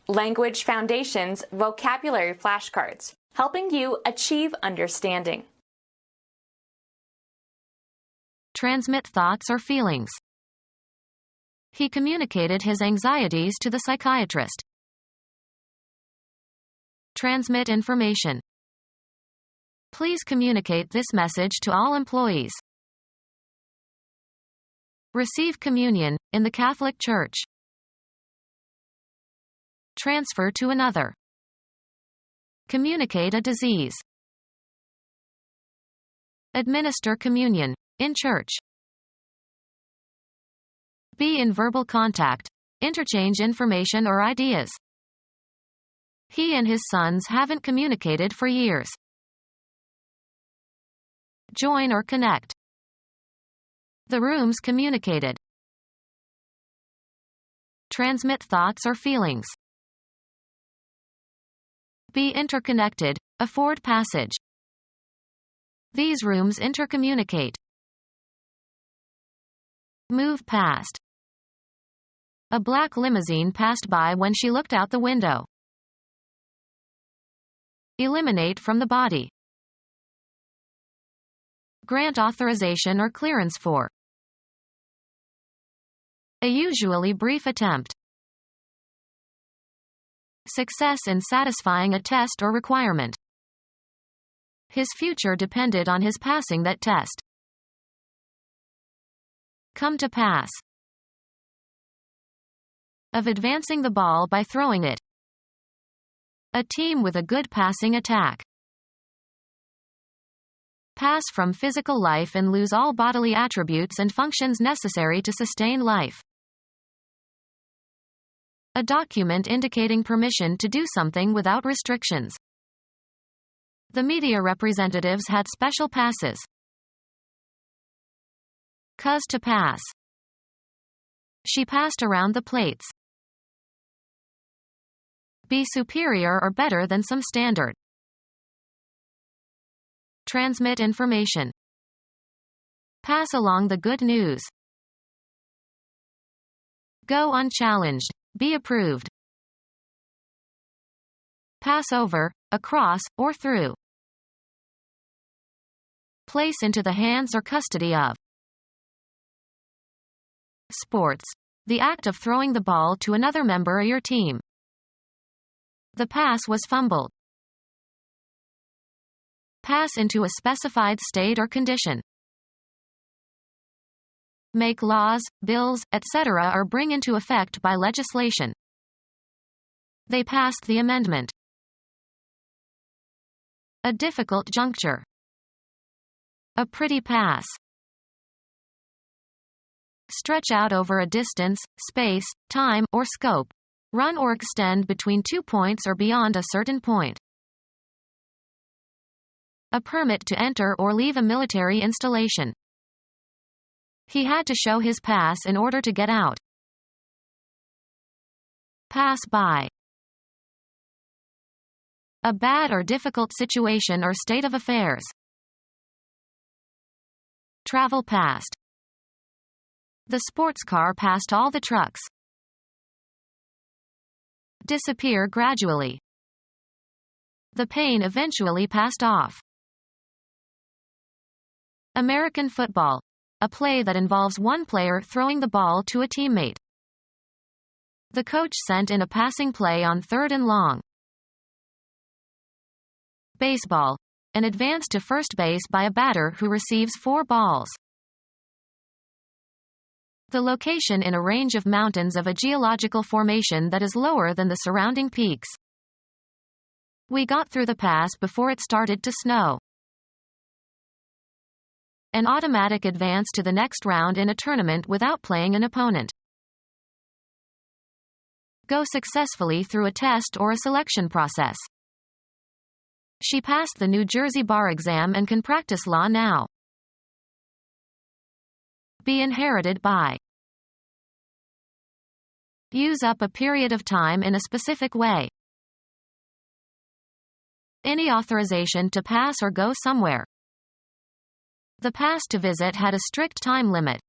Language Foundations Vocabulary Flashcards, helping you achieve understanding. Transmit thoughts or feelings. He communicated his anxieties to the psychiatrist. Transmit information. Please communicate this message to all employees. Receive communion, in the Catholic Church. Transfer to another. Communicate a disease. Administer communion, in church. Be in verbal contact. Interchange information or ideas. He and his sons haven't communicated for years. Join or connect. The rooms communicated. Transmit thoughts or feelings. Be interconnected. Afford passage. These rooms intercommunicate. Move past. A black limousine passed by when she looked out the window. Eliminate from the body. Grant authorization or clearance for. A usually brief attempt. Success in satisfying a test or requirement. His future depended on his passing that test. Come to pass. Of advancing the ball by throwing it. A team with a good passing attack. Pass from physical life and lose all bodily attributes and functions necessary to sustain life. A document indicating permission to do something without restrictions. The media representatives had special passes. Cause to pass. She passed around the plates. Be superior or better than some standard. Transmit information. Pass along the good news. Go unchallenged. Be approved. Pass over, across, or through. Place into the hands or custody of. Sports. The act of throwing the ball to another member of your team. The pass was fumbled. Pass into a specified state or condition. Make laws, bills, etc. or bring into effect by legislation. They passed the amendment. A difficult juncture. A pretty pass. Stretch out over a distance, space, time, or scope. Run or extend between 2 points or beyond a certain point. A permit to enter or leave a military installation. He had to show his pass in order to get out. Pass by. A bad or difficult situation or state of affairs. Travel past. The sports car passed all the trucks. Disappear gradually. The pain eventually passed off. American football. A play that involves one player throwing the ball to a teammate. The coach sent in a passing play on 3rd and long. Baseball. An advance to first base by a batter who receives 4 balls. The location in a range of mountains of a geological formation that is lower than the surrounding peaks. We got through the pass before it started to snow. An automatic advance to the next round in a tournament without playing an opponent. Go successfully through a test or a selection process. She passed the New Jersey bar exam and can practice law now. Be inherited by. Use up a period of time in a specific way. Any authorization to pass or go somewhere. The pass to visit had a strict time limit.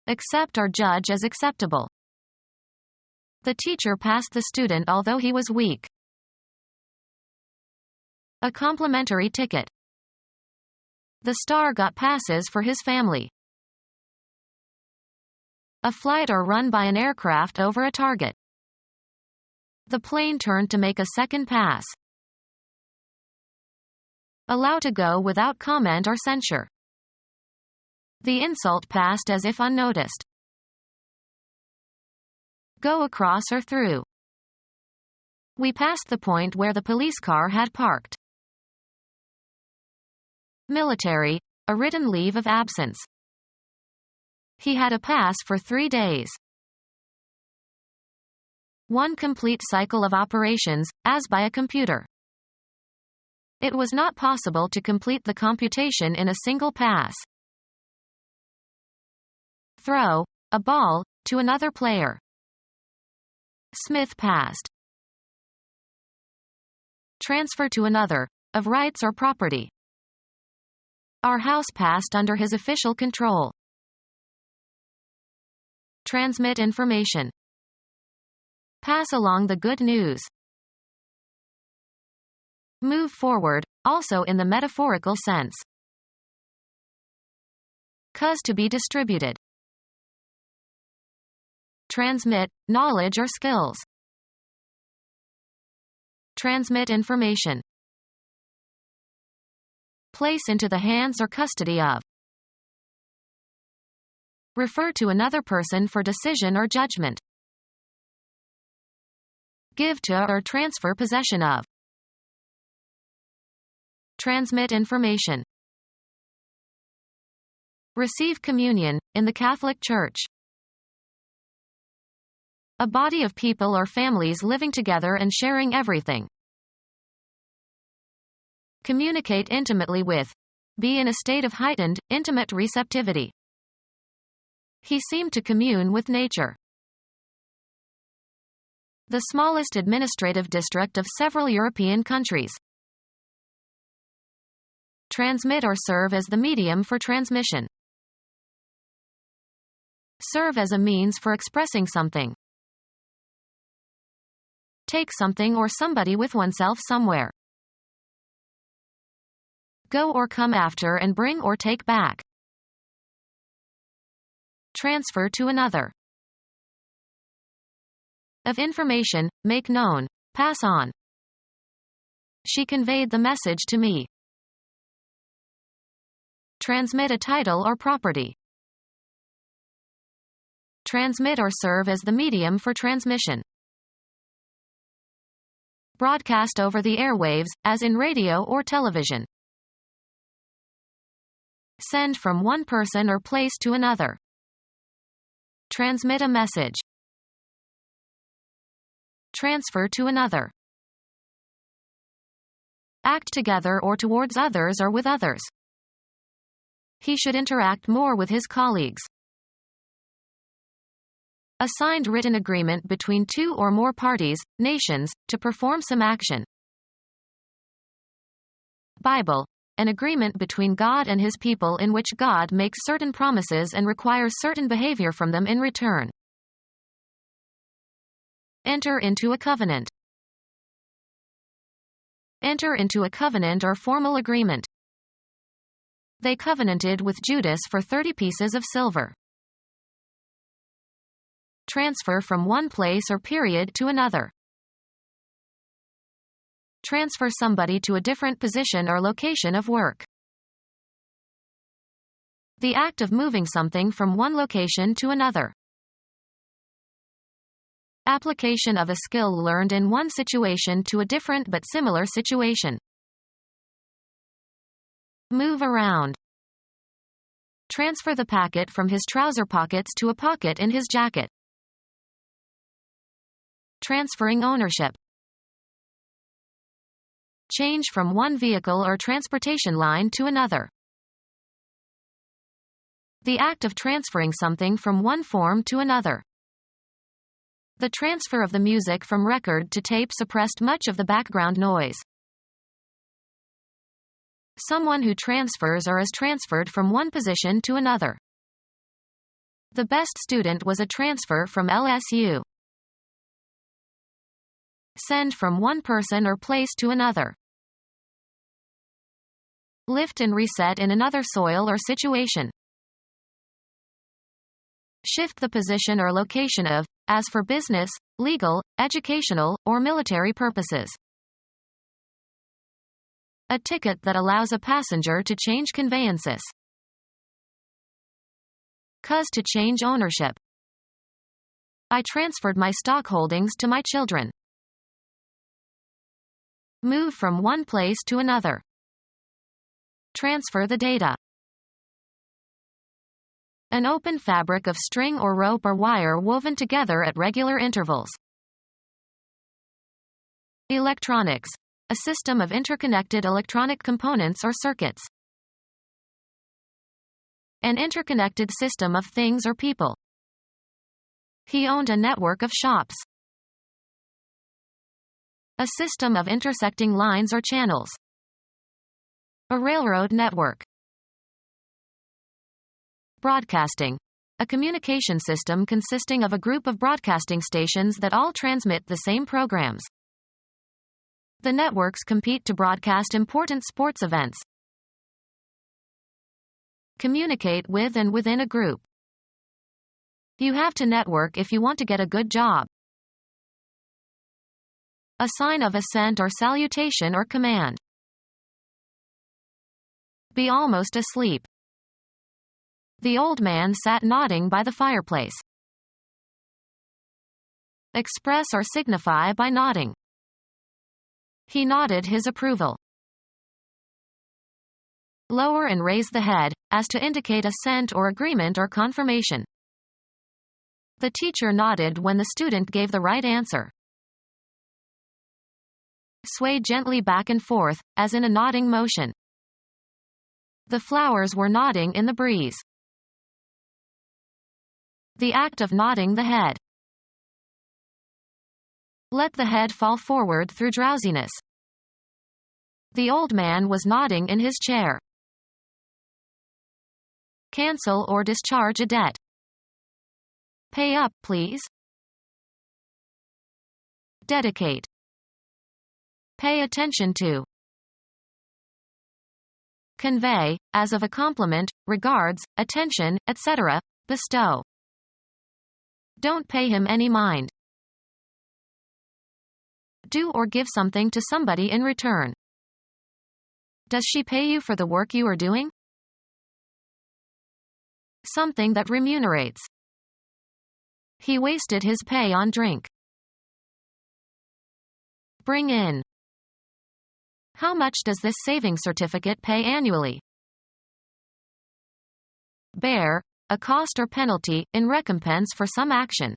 Accept or judge as acceptable. The teacher passed the student although he was weak. A complimentary ticket. The star got passes for his family. A flight or run by an aircraft over a target. The plane turned to make a second pass. Allow to go without comment or censure. The insult passed as if unnoticed. Go across or through. We passed the point where the police car had parked. Military, a written leave of absence. He had a pass for 3 days. One complete cycle of operations, as by a computer. It was not possible to complete the computation in a single pass. Throw, a ball, to another player. Smith passed. Transfer to another, of rights or property. Our house passed under his official control. Transmit information. Pass along the good news. Move forward, also in the metaphorical sense. Cause to be distributed. Transmit, knowledge or skills. Transmit information. Place into the hands or custody of. Refer to another person for decision or judgment. Give to or transfer possession of. Transmit information. Receive communion, in the Catholic Church. A body of people or families living together and sharing everything. Communicate intimately with. Be in a state of heightened, intimate receptivity. He seemed to commune with nature. The smallest administrative district of several European countries. Transmit or serve as the medium for transmission. Serve as a means for expressing something. Take something or somebody with oneself somewhere. Go or come after and bring or take back. Transfer to another. Of information, make known, pass on. She conveyed the message to me. Transmit a title or property. Transmit or serve as the medium for transmission. Broadcast over the airwaves, as in radio or television. Send from one person or place to another. Transmit a message. Transfer to another. Act together or towards others or with others. He should interact more with his colleagues. A signed written agreement between two or more parties, nations, to perform some action. Bible. An agreement between God and his people in which God makes certain promises and requires certain behavior from them in return. Enter into a covenant. Enter into a covenant or formal agreement. They covenanted with Judas for 30 pieces of silver. Transfer from one place or period to another. Transfer somebody to a different position or location of work. The act of moving something from one location to another. Application of a skill learned in one situation to a different but similar situation. Move around. Transfer the packet from his trouser pockets to a pocket in his jacket. Transferring ownership. Change from one vehicle or transportation line to another. The act of transferring something from one form to another. The transfer of the music from record to tape suppressed much of the background noise. Someone who transfers or is transferred from one position to another. The best student was a transfer from LSU. Send from one person or place to another. Lift and reset in another soil or situation. Shift the position or location of, as for business, legal, educational, or military purposes. A ticket that allows a passenger to change conveyances. Cause to change ownership. I transferred my stock holdings to my children. Move from one place to another. Transfer the data. An open fabric of string or rope or wire woven together at regular intervals. Electronics. A system of interconnected electronic components or circuits. An interconnected system of things or people. He owned a network of shops. A system of intersecting lines or channels. A railroad network. Broadcasting. A communication system consisting of a group of broadcasting stations that all transmit the same programs. The networks compete to broadcast important sports events. Communicate with and within a group. You have to network if you want to get a good job. A sign of assent or salutation or command. Be almost asleep. The old man sat nodding by the fireplace. Express or signify by nodding. He nodded his approval. Lower and raise the head, as to indicate assent or agreement or confirmation. The teacher nodded when the student gave the right answer. Sway gently back and forth, as in a nodding motion. The flowers were nodding in the breeze. The act of nodding the head. Let the head fall forward through drowsiness. The old man was nodding in his chair. Cancel or discharge a debt. Pay up, please. Dedicate. Pay attention to. Convey, as of a compliment, regards, attention, etc., bestow. Don't pay him any mind. Do or give something to somebody in return. Does she pay you for the work you are doing? Something that remunerates. He wasted his pay on drink. Bring in. How much does this savings certificate pay annually? Bear, a cost or penalty, in recompense for some action.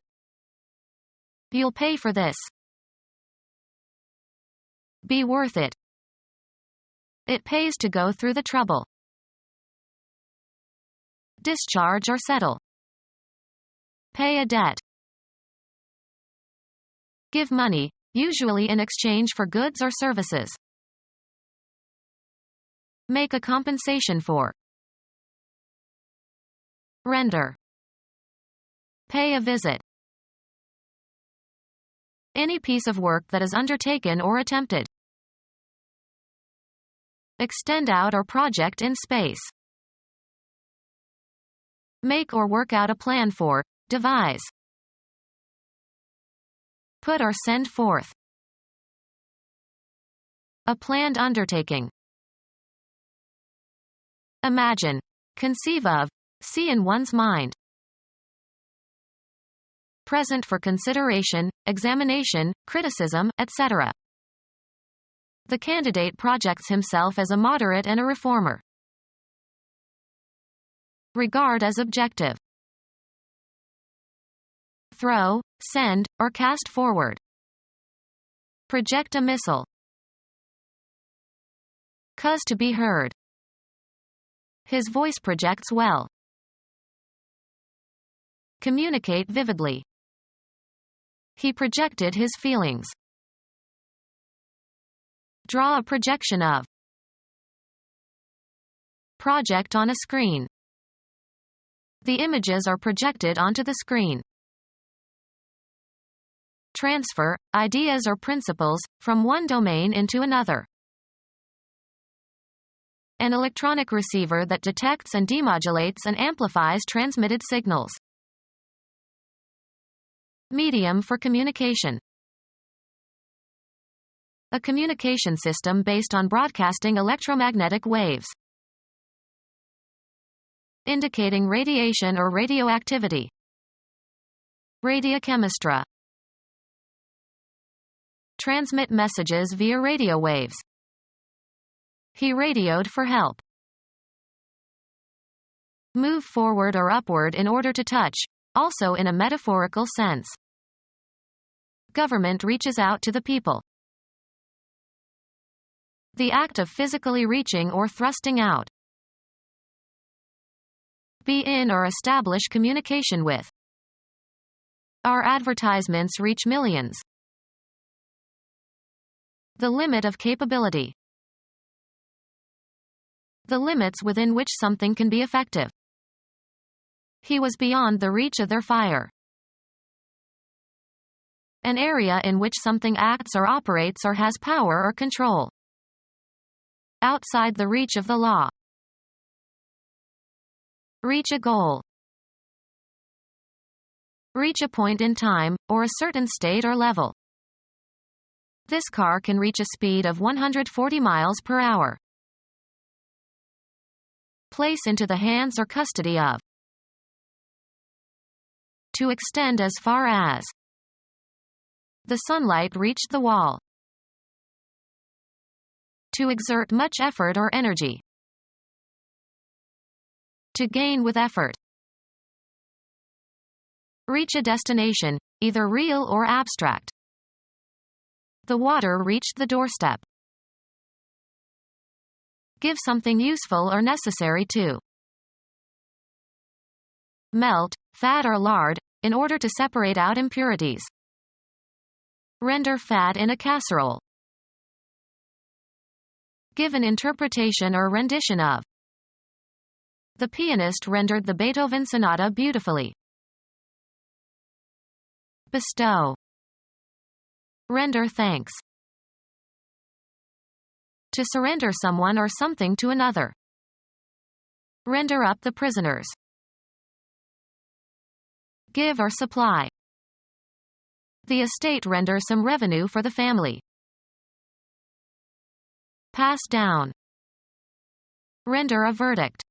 You'll pay for this. Be worth it. It pays to go through the trouble. Discharge or settle. Pay a debt. Give money, usually in exchange for goods or services. Make a compensation for. Render. Pay a visit. Any piece of work that is undertaken or attempted. Extend out or project in space. Make or work out a plan for, devise. Put or send forth. A planned undertaking. Imagine. Conceive of. See in one's mind. Present for consideration, examination, criticism, etc. The candidate projects himself as a moderate and a reformer. Regard as objective. Throw, send, or cast forward. Project a missile. Cause to be heard. His voice projects well. Communicate vividly. He projected his feelings. Draw a projection of. Project on a screen. The images are projected onto the screen. transfer, ideas or principles, from one domain into another. An electronic receiver that detects and demodulates and amplifies transmitted signals. Medium for communication. A communication system based on broadcasting electromagnetic waves, indicating radiation or radioactivity. Radiochemistry. Transmit messages via radio waves. He radioed for help. Move forward or upward in order to touch, also in a metaphorical sense. Government reaches out to the people. The act of physically reaching or thrusting out. Be in or establish communication with. Our advertisements reach millions. The limit of capability. The limits within which something can be effective. He was beyond the reach of their fire. An area in which something acts or operates or has power or control. Outside the reach of the law. Reach a goal. Reach a point in time, or a certain state or level. This car can reach a speed of 140 miles per hour. Place into the hands or custody of. To extend as far as. The sunlight reached the wall. To exert much effort or energy. To gain with effort. Reach a destination, either real or abstract. The water reached the doorstep. Give something useful or necessary to. Melt, fat or lard, in order to separate out impurities. Render fat in a casserole. Give an interpretation or rendition of. The pianist rendered the Beethoven sonata beautifully. Bestow. Render thanks. To surrender someone or something to another. Render up the prisoners. Give or supply. The estate renders some revenue for the family. Pass down. Render a verdict.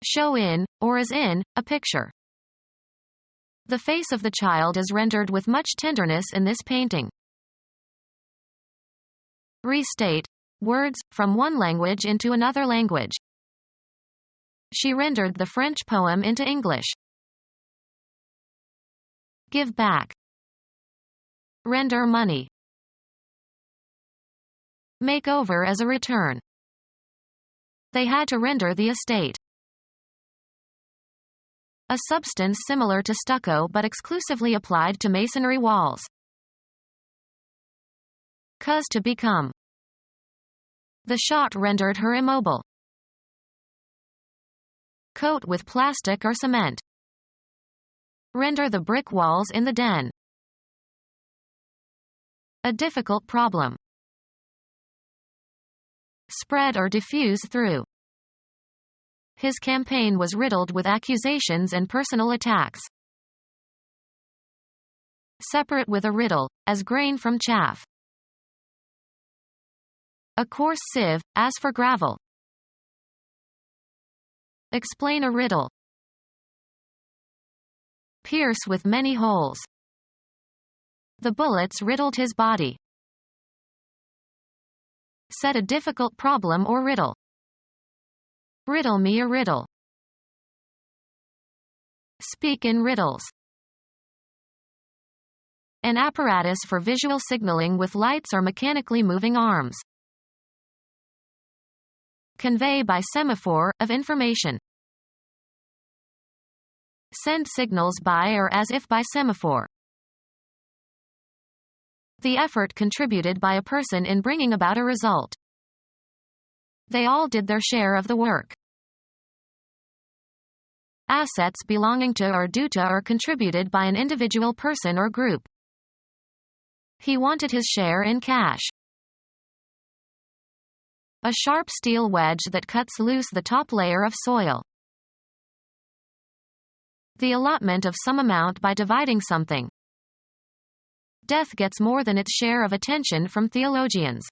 Show in, or as in, a picture. The face of the child is rendered with much tenderness in this painting. Restate. Words, from one language into another language. She rendered the French poem into English. Give back. Render money. Make over as a return. They had to render the estate. A substance similar to stucco but exclusively applied to masonry walls. Cause to become. The shot rendered her immobile. Coat with plastic or cement. Render the brick walls in the den. A difficult problem. Spread or diffuse through. His campaign was riddled with accusations and personal attacks. Separate with a riddle, as grain from chaff. A coarse sieve, as for gravel. Explain a riddle. Pierce with many holes. The bullets riddled his body. Set a difficult problem or riddle. Riddle me a riddle. Speak in riddles. An apparatus for visual signaling with lights or mechanically moving arms. Convey by semaphore, of information. Send signals by or as if by semaphore. The effort contributed by a person in bringing about a result. They all did their share of the work. assets belonging to or due to or contributed by an individual person or group. He wanted his share in cash. A sharp steel wedge that cuts loose the top layer of soil. The allotment of some amount by dividing something. Death gets more than its share of attention from theologians.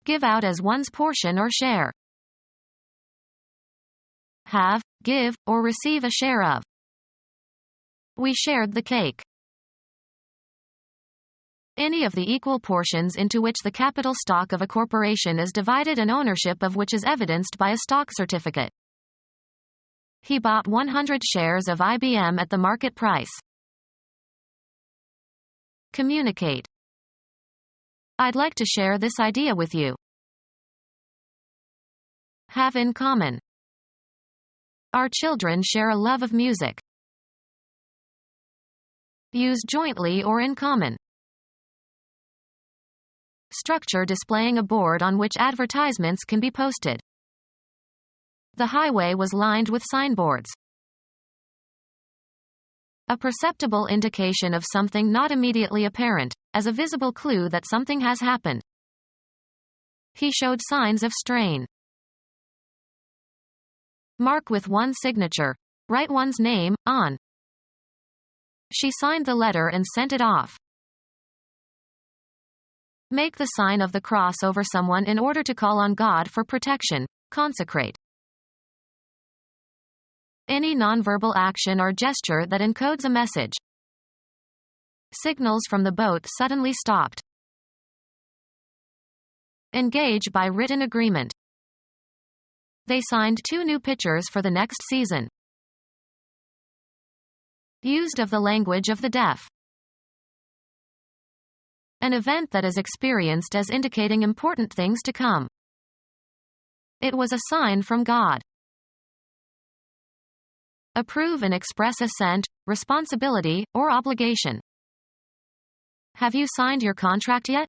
Give out as one's portion or share. Have, give, or receive a share of. We shared the cake. Any of the equal portions into which the capital stock of a corporation is divided and ownership of which is evidenced by a stock certificate. He bought 100 shares of IBM at the market price. Communicate. I'd like to share this idea with you. Have in common. Our children share a love of music. Use jointly or in common. Structure displaying a board on which advertisements can be posted. The highway was lined with signboards. A perceptible indication of something not immediately apparent, as a visible clue that something has happened. He showed signs of strain. Mark with one signature. Write one's name, on. She signed the letter and sent it off. Make the sign of the cross over someone in order to call on God for protection. Consecrate. Any nonverbal action or gesture that encodes a message. Signals from the boat suddenly stopped. Engage by written agreement. They signed 2 new pitchers for the next season. Used of the language of the deaf. An event that is experienced as indicating important things to come. It was a sign from God. Approve and express assent, responsibility, or obligation. Have you signed your contract yet?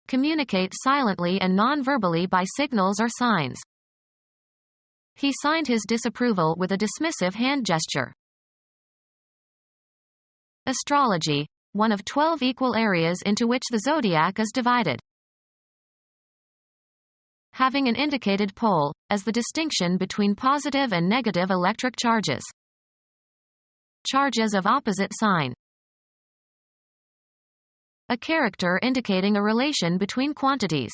Communicate silently and non-verbally by signals or signs. He signed his disapproval with a dismissive hand gesture. Astrology, one of 12 equal areas into which the zodiac is divided. Having an indicated pole, as the distinction between positive and negative electric charges. Charges of opposite sign. A character indicating a relation between quantities.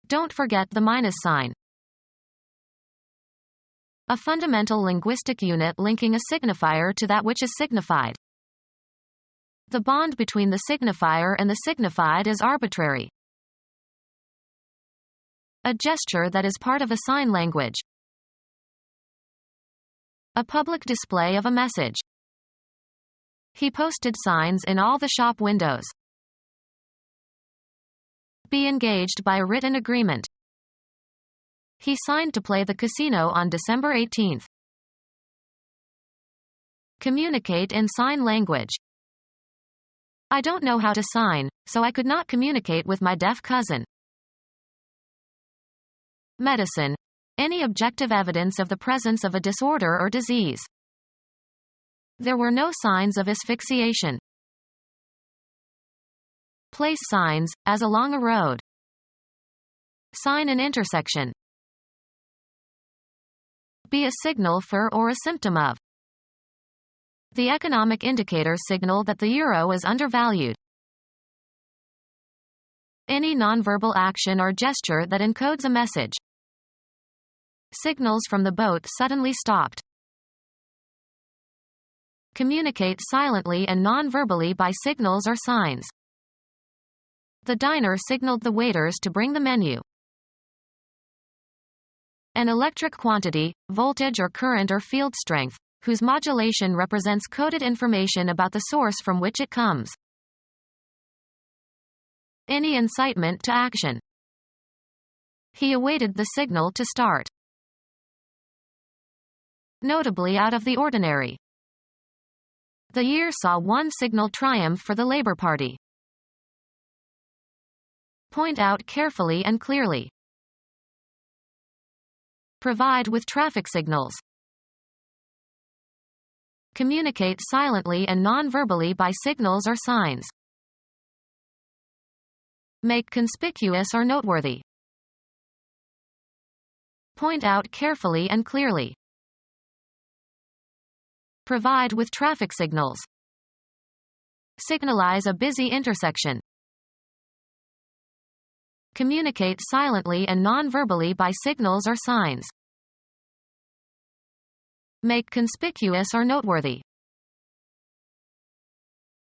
Don't forget the minus sign. A fundamental linguistic unit linking a signifier to that which is signified. The bond between the signifier and the signified is arbitrary. A gesture that is part of a sign language. A public display of a message. He posted signs in all the shop windows. Be engaged by a written agreement. He signed to play the casino on December 18th. Communicate in sign language. I don't know how to sign, so I could not communicate with my deaf cousin. Medicine. Any objective evidence of the presence of a disorder or disease. There were no signs of asphyxiation. Place signs, as along a road. Sign an intersection. Be a signal for or a symptom of. The economic indicators signal that the euro is undervalued. Any nonverbal action or gesture that encodes a message. Signals from the boat suddenly stopped. Communicate silently and non-verbally by signals or signs. The diner signaled the waiters to bring the menu. An electric quantity, voltage or current or field strength, whose modulation represents coded information about the source from which it comes. Any incitement to action. He awaited the signal to start. Notably out of the ordinary. The year saw one signal triumph for the Labour Party. Point out carefully and clearly. Provide with traffic signals. Communicate silently and non-verbally by signals or signs. Make conspicuous or noteworthy. Point out carefully and clearly. Provide with traffic signals. Signalize a busy intersection. Communicate silently and non-verbally by signals or signs. Make conspicuous or noteworthy.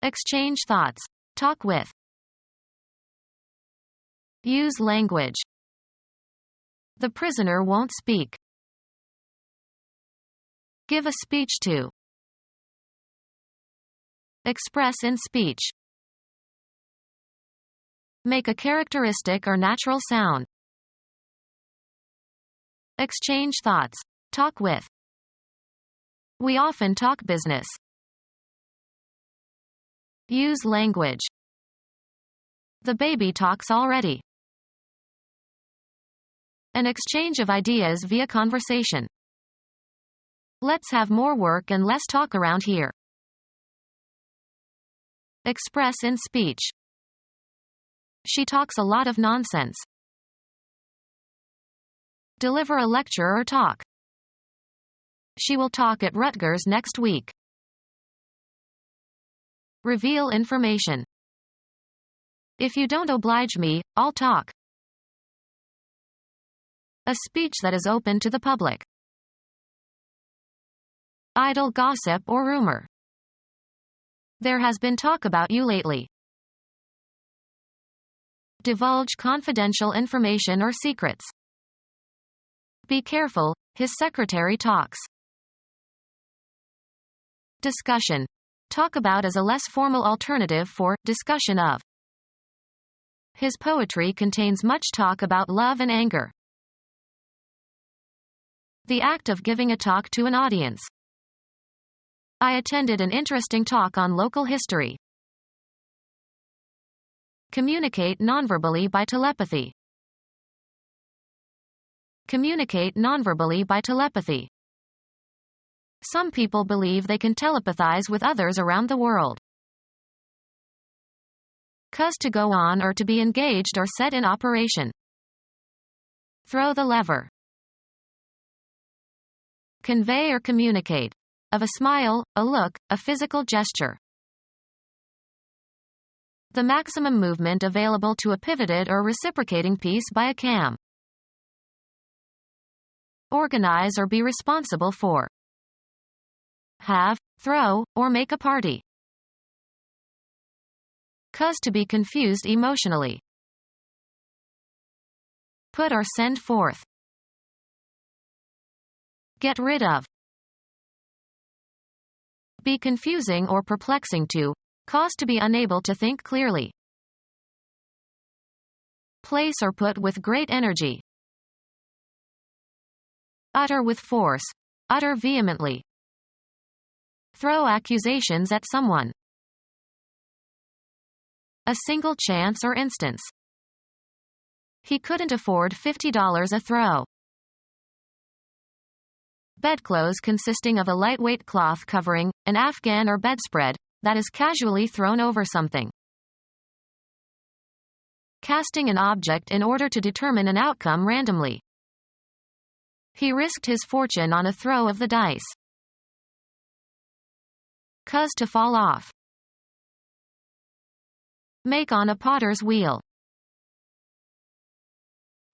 Exchange thoughts. Talk with. Use language. The prisoner won't speak. Give a speech to. Express in speech. Make a characteristic or natural sound. Exchange thoughts. Talk with. We often talk business. Use language. The baby talks already. An exchange of ideas via conversation. Let's have more work and less talk around here. Express in speech. She talks a lot of nonsense. Deliver a lecture or talk. She will talk at Rutgers next week. Reveal information. If you don't oblige me, I'll talk. A speech that is open to the public. Idle gossip or rumor. There has been talk about you lately. Divulge confidential information or secrets. Be careful, his secretary talks. Discussion. Talk about as a less formal alternative for discussion of. His poetry contains much talk about love and anger. The act of giving a talk to an audience. I attended an interesting talk on local history. Communicate nonverbally by telepathy. Communicate nonverbally by telepathy. Some people believe they can telepathize with others around the world. Cause to go on or to be engaged or set in operation. Throw the lever. Convey or communicate. Of a smile, a look, a physical gesture. The maximum movement available to a pivoted or reciprocating piece by a cam. Organize or be responsible for. Have, throw, or make a party. Cause to be confused emotionally. Put or send forth. Get rid of. Be confusing or perplexing to. Cause to be unable to think clearly. Place or put with great energy. Utter with force. Utter vehemently. Throw accusations at someone. A single chance or instance. He couldn't afford $50 a throw. Bedclothes consisting of a lightweight cloth covering, an afghan or bedspread, that is casually thrown over something. Casting an object in order to determine an outcome randomly. He risked his fortune on a throw of the dice. Cause to fall off. Make on a potter's wheel.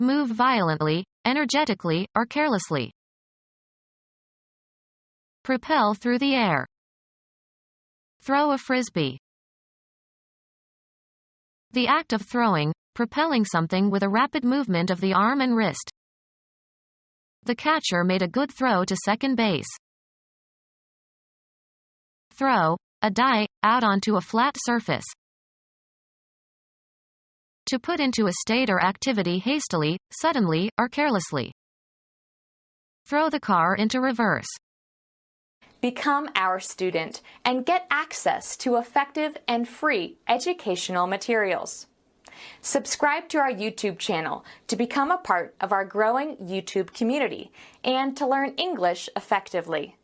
Move violently, energetically, or carelessly. Propel through the air. Throw a frisbee. The act of throwing, propelling something with a rapid movement of the arm and wrist. The catcher made a good throw to second base. Throw, a die, out onto a flat surface. To put into a state or activity hastily, suddenly, or carelessly. Throw the car into reverse. Become our student and get access to effective and free educational materials. Subscribe to our YouTube channel to become a part of our growing YouTube community and to learn English effectively.